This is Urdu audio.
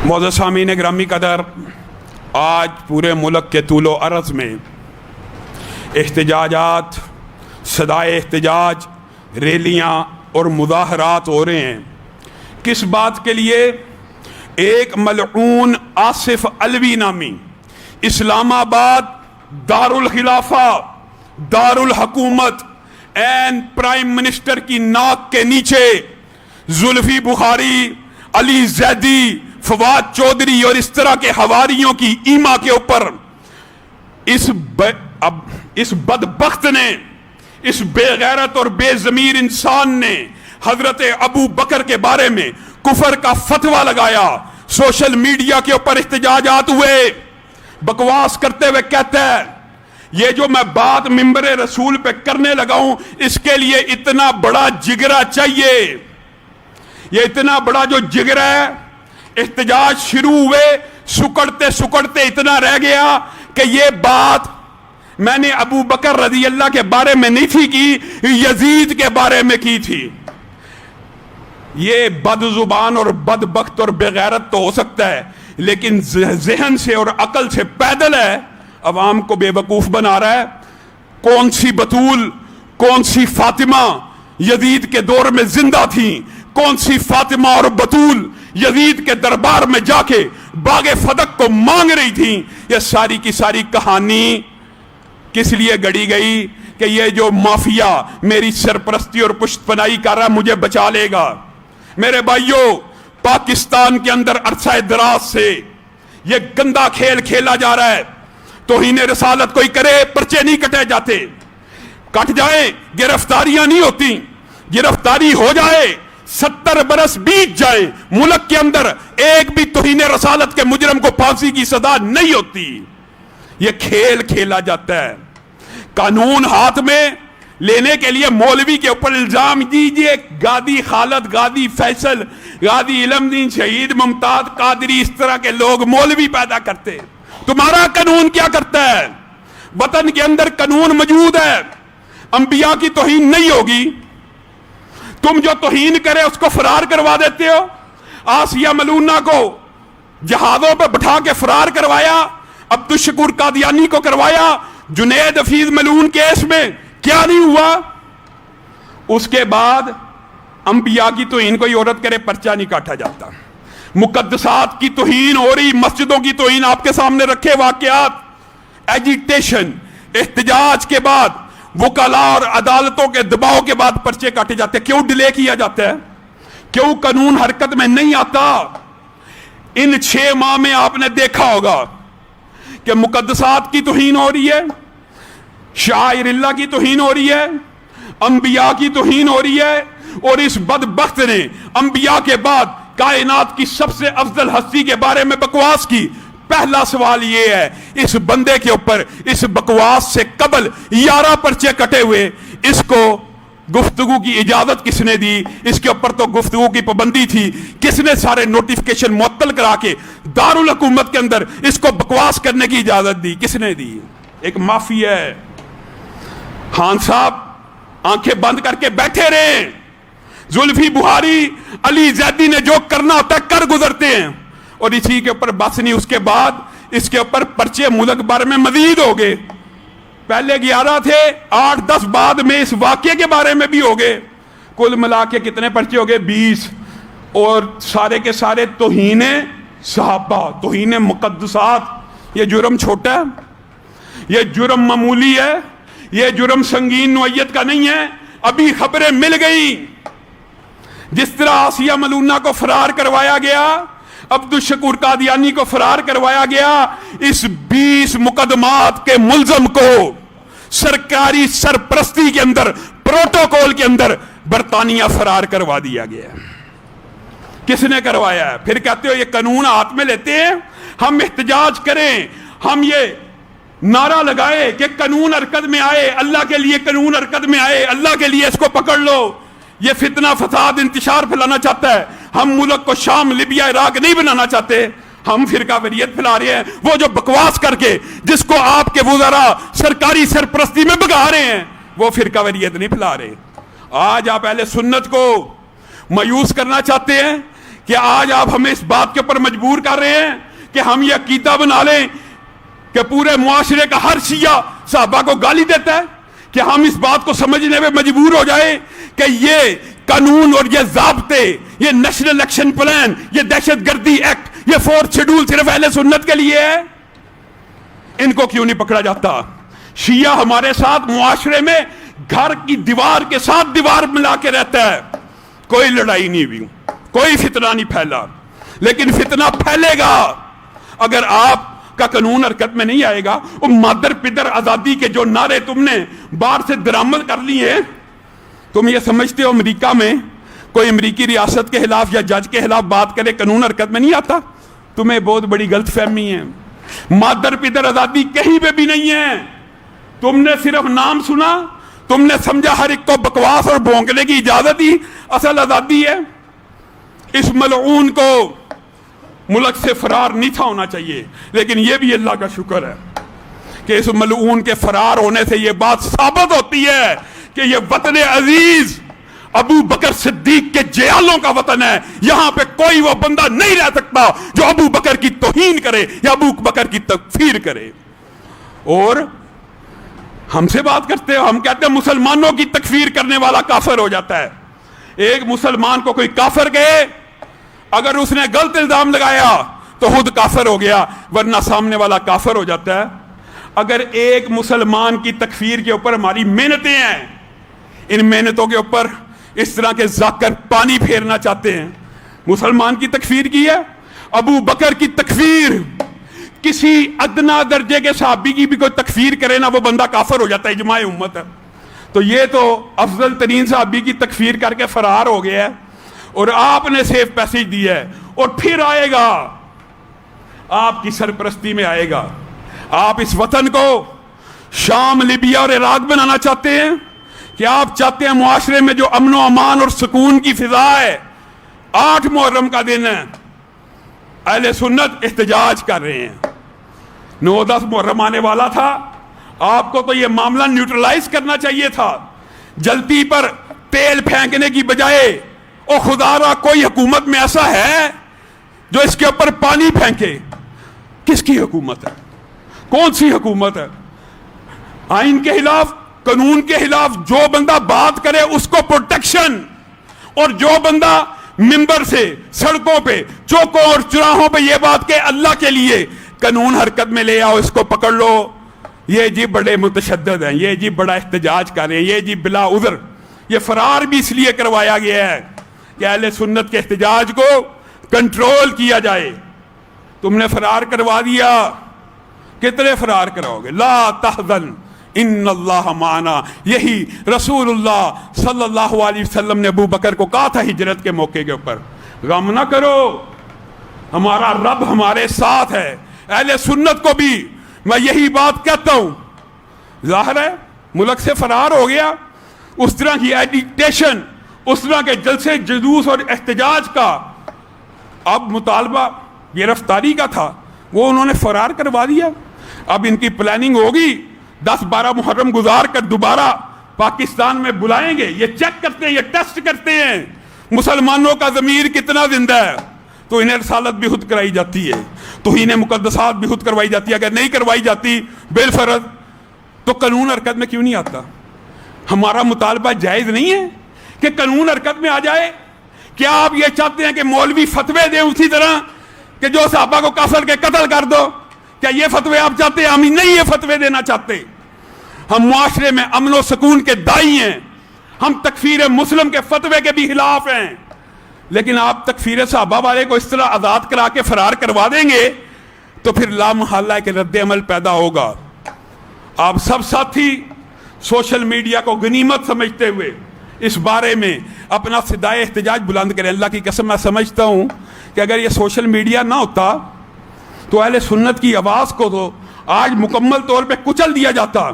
معزز سامعین گرامی قدر، آج پورے ملک کے طول و عرض میں احتجاجات، صدائے احتجاج، ریلیاں اور مظاہرات ہو رہے ہیں۔ کس بات کے لیے؟ ایک ملعون آصف علوی نامی اسلام آباد دارالخلافہ، دارالحکومت این پرائم منسٹر کی ناک کے نیچے زلفی بخاری، علی زیدی، فواد چودھری اور اس طرح کے حواریوں کی ایما کے اوپر اس بدبخت نے، اس بے غیرت اور بے ضمیر انسان نے حضرت ابو بکر کے بارے میں کفر کا فتویٰ لگایا۔ سوشل میڈیا کے اوپر احتجاجات ہوئے، بکواس کرتے ہوئے کہتا ہے یہ جو میں بات منبر رسول پہ کرنے لگا ہوں اس کے لیے اتنا بڑا جگرہ چاہیے، یہ اتنا بڑا جو جگرہ ہے۔ احتجاج شروع ہوئے، سکڑتے سکڑتے اتنا رہ گیا کہ یہ بات میں نے ابو بکر رضی اللہ کے بارے میں نہیں تھی کی، یزید کے بارے میں کی تھی۔ یہ بد زبان اور بدبخت اور بغیرت تو ہو سکتا ہے، لیکن ذہن سے اور عقل سے پیدل ہے، عوام کو بے وقوف بنا رہا ہے۔ کون سی بطول، کون سی فاطمہ یزید کے دور میں زندہ تھیں؟ کون سی فاطمہ اور بطول یزید کے دربار میں جا کے باغ فدق کو مانگ رہی تھیں؟ یہ ساری کی ساری کہانی کس لیے گڑی گئی کہ یہ جو مافیا میری سرپرستی اور پشت پناہی کر رہا مجھے بچا لے گا۔ میرے بھائیوں، پاکستان کے اندر عرصہ دراز سے یہ گندا کھیل کھیلا جا رہا ہے۔ توہین رسالت کوئی کرے، پرچے نہیں کٹے جاتے، کٹ جائیں گرفتاریاں نہیں ہوتی، گرفتاری ہو جائے 70 برس بیت جائیں ملک کے اندر ایک بھی توہین رسالت کے مجرم کو پھانسی کی سزا نہیں ہوتی۔ یہ کھیل کھیلا جاتا ہے۔ قانون ہاتھ میں لینے کے لیے مولوی کے اوپر الزام دیجئے، غازی خالد، غازی فیصل، غازی علم دین، شہید ممتاز قادری، اس طرح کے لوگ مولوی پیدا کرتے۔ تمہارا قانون کیا کرتا ہے؟ وطن کے اندر قانون موجود ہے، انبیاء کی توہین نہیں ہوگی۔ تم جو توہین کرے اس کو فرار کروا دیتے ہو۔ آسیہ ملونہ کو جہازوں پہ بٹھا کے فرار کروایا، عبدالشکور قادیانی کو کروایا، جنید حفیظ ملعون کیس میں کیا نہیں ہوا؟ اس کے بعد انبیاء کی توہین کوئی عورت کرے پرچہ نہیں کاٹا جاتا۔ مقدسات کی توہین ہو رہی، مسجدوں کی توہین آپ کے سامنے رکھے واقعات، ایجیٹیشن، احتجاج کے بعد وکلاء اور عدالتوں کے دباؤ کے بعد پرچے کاٹے جاتے ہیں۔ کیوں ڈیلے کیا جاتا ہے؟ کیوں قانون حرکت میں نہیں آتا؟ ان 6 ماہ میں آپ نے دیکھا ہوگا کہ مقدسات کی توہین ہو رہی ہے، شاعر اللہ کی توہین ہو رہی ہے، انبیاء کی توہین ہو رہی ہے، اور اس بدبخت نے انبیاء کے بعد کائنات کی سب سے افضل ہستی کے بارے میں بکواس کی۔ پہلا سوال یہ ہے، اس بندے کے اوپر اس بکواس سے قبل 11 پرچے کٹے ہوئے، اس کو گفتگو کی اجازت کس نے دی؟ اس کے اوپر تو گفتگو کی پابندی تھی۔ کس نے سارے نوٹیفکیشن معطل کرا کے دارالحکومت کے اندر اس کو بکواس کرنے کی اجازت دی؟ کس نے دی؟ ایک مافیا ہے۔ خان صاحب آنکھیں بند کر کے بیٹھے رہے، زلفی بخاری، علی زیدی نے جو کرنا ہوتا ہے کر گزرتے ہیں، اور اسی کے اوپر بس نہیں، اس کے بعد اس کے اوپر پرچے ملک بھر میں مزید ہو گئے۔ پہلے 11 تھے، 8-10 بعد میں اس واقعے کے بارے میں بھی ہو گئے۔ کل ملا کے کتنے پرچے ہو گئے؟ 20، اور سارے کے سارے توہین صحابہ، توہین مقدسات۔ یہ جرم چھوٹا ہے، یہ جرم معمولی ہے، یہ جرم سنگین نوعیت کا نہیں ہے۔ ابھی خبریں مل گئیں، جس طرح آسیہ ملونہ کو فرار کروایا گیا، عبدالشکور قادیانی کو فرار کروایا گیا، اس 20 مقدمات کے ملزم کو سرکاری سرپرستی کے اندر، پروٹوکول کے اندر برطانیہ فرار کروا دیا گیا۔ کس نے کروایا ہے؟ پھر کہتے ہو یہ قانون ہاتھ میں لیتے ہیں، ہم احتجاج کریں، ہم یہ نعرہ لگائے کہ قانون حرکت میں آئے، اللہ کے لیے قانون حرکت میں آئے، اللہ کے لیے اس کو پکڑ لو۔ یہ فتنہ فساد انتشار پھیلانا چاہتا ہے۔ ہم ملک کو شام، لیبیا، عراق نہیں بنانا چاہتے، ہم فرقہ واریت پھیلا رہے ہیں۔ وہ جو بکواس کر کے جس کو آپ کے وزراء سرکاری سرپرستی میں بگا رہے ہیں، وہ فرقہ واریت نہیں پھیلا رہے۔ آج آپ اہل سنت کو مایوس کرنا چاہتے ہیں کہ آج آپ ہمیں اس بات کے اوپر مجبور کر رہے ہیں کہ ہم یہ عقیدہ بنا لیں کہ پورے معاشرے کا ہر شیعہ صحابہ کو گالی دیتا ہے، کہ ہم اس بات کو سمجھنے میں مجبور ہو جائیں کہ یہ قانون اور یہ ضابطے، یہ نیشنل ایکشن پلان، یہ دہشت گردی ایکٹ، یہ 4th شیڈول صرف اہل سنت کے لیے ہے؟ ان کو کیوں نہیں پکڑا جاتا؟ شیعہ ہمارے ساتھ معاشرے میں گھر کی دیوار کے ساتھ دیوار ملا کے رہتا ہے، کوئی لڑائی نہیں ہوئی، کوئی فتنہ نہیں پھیلا، لیکن فتنہ پھیلے گا اگر آپ کا قانون حرکت میں نہیں آئے گا۔ وہ مادر پدر آزادی کے جو نعرے تم نے باہر سے درآمد کر لیے، تم یہ سمجھتے ہو امریکہ میں کوئی امریکی ریاست کے خلاف یا جج کے خلاف بات کرے قانون حرکت میں نہیں آتا؟ تمہیں بہت بڑی غلط فہمی ہے۔ مادر پدر آزادی کہیں پہ بھی نہیں ہے، تم نے صرف نام سنا، تم نے سمجھا ہر ایک کو بکواس اور بھونکنے کی اجازت دی، اصل آزادی ہے۔ اس ملعون کو ملک سے فرار نہیں تھا ہونا چاہیے، لیکن یہ بھی اللہ کا شکر ہے کہ اس ملعون کے فرار ہونے سے یہ بات ثابت ہوتی ہے کہ یہ وطن عزیز ابو بکر صدیق کے جیالوں کا وطن ہے۔ یہاں پہ کوئی وہ بندہ نہیں رہ سکتا جو ابو بکر کی توہین کرے یا ابو بکر کی تکفیر کرے۔ اور ہم سے بات کرتے ہو، ہم کہتے ہیں مسلمانوں کی تکفیر کرنے والا کافر ہو جاتا ہے۔ ایک مسلمان کو کوئی کافر کہے، اگر اس نے غلط الزام لگایا تو خود کافر ہو گیا، ورنہ سامنے والا کافر ہو جاتا ہے۔ اگر ایک مسلمان کی تکفیر کے اوپر ہماری محنتیں ہیں، ان محنتوں کے اوپر اس طرح کے ذاکر پانی پھیرنا چاہتے ہیں، مسلمان کی تکفیر کی ہے، ابو بکر کی تکفیر، کسی ادنا درجے کے صحابی کی بھی کوئی تکفیر کرے نا، وہ بندہ کافر ہو جاتا ہے، اجماع امت ہے۔ تو یہ تو افضل ترین صحابی کی تکفیر کر کے فرار ہو گیا ہے، اور آپ نے سیف پیسج دیا ہے، اور پھر آئے گا، آپ کی سرپرستی میں آئے گا۔ آپ اس وطن کو شام، لیبیا اور عراق بنانا چاہتے ہیں، کہ آپ چاہتے ہیں معاشرے میں جو امن و امان اور سکون کی فضا ہے۔ 8 محرم کا دن ہے، اہل سنت احتجاج کر رہے ہیں، 9-10 محرم آنے والا تھا، آپ کو تو یہ معاملہ نیوٹرلائز کرنا چاہیے تھا۔ جلتی پر تیل پھینکنے کی بجائے، او خدا را کوئی حکومت میں ایسا ہے جو اس کے اوپر پانی پھینکے؟ کس کی حکومت ہے؟ کون سی حکومت ہے؟ آئین کے خلاف، قانون کے خلاف جو بندہ بات کرے اس کو پروٹیکشن، اور جو بندہ منبر سے، سڑکوں پہ، چوکوں اور چراہوں پہ یہ بات کہ اللہ کے لیے قانون حرکت میں لے آؤ، اس کو پکڑ لو، یہ جی بڑے متشدد ہیں، یہ جی بڑا احتجاج کر رہے ہیں، یہ جی بلا عذر۔ یہ فرار بھی اس لیے کروایا گیا ہے کہ اہل سنت کے احتجاج کو کنٹرول کیا جائے۔ تم نے فرار کروا دیا، کتنے فرار کراؤ گے؟ لا تحزن ان اللہ معنا، یہی رسول اللہ صلی اللہ علیہ وسلم نے ابو بکر کو کہا تھا ہجرت کے موقع کے اوپر، غم نہ کرو، ہمارا رب ہمارے ساتھ ہے۔ اہل سنت کو بھی میں یہی بات کہتا ہوں۔ ظاہر ہے ملک سے فرار ہو گیا، اس طرح کی ایجیٹیشن، اس طرح کے جلسے جلوس اور احتجاج کا اب مطالبہ گرفتاری کا تھا، وہ انہوں نے فرار کروا دیا۔ اب ان کی پلاننگ ہوگی، 10-12 محرم گزار کر دوبارہ پاکستان میں بلائیں گے، یہ چیک کرتے ہیں، یہ ٹیسٹ کرتے ہیں مسلمانوں کا ضمیر کتنا زندہ ہے، تو انہیں رسالت بھی خود کرائی جاتی ہے، تو انہیں مقدسات بھی خود کروائی جاتی ہے۔ اگر نہیں کروائی جاتی بالفرض تو قانون حرکت میں کیوں نہیں آتا؟ ہمارا مطالبہ جائز نہیں ہے کہ قانون حرکت میں آ جائے؟ کیا آپ یہ چاہتے ہیں کہ مولوی فتوے دیں اسی طرح کہ جو صحابہ کو کافر کے قتل کر دو؟ کیا یہ فتوے آپ چاہتے ہیں؟ ہم نہیں یہ فتوے دینا چاہتے۔ ہم معاشرے میں امن و سکون کے دائی ہیں، ہم تکفیر مسلم کے فتوے کے بھی خلاف ہیں، لیکن آپ تکفیر صحابہ والے کو اس طرح آزاد کرا کے فرار کروا دیں گے تو پھر لا محالہ کے رد عمل پیدا ہوگا۔ آپ سب ساتھی سوشل میڈیا کو غنیمت سمجھتے ہوئے اس بارے میں اپنا صدائے احتجاج بلند کریں۔ اللہ کی قسم میں سمجھتا ہوں کہ اگر یہ سوشل میڈیا نہ ہوتا تو اہل سنت کی آواز کو تو آج مکمل طور پہ کچل دیا جاتا۔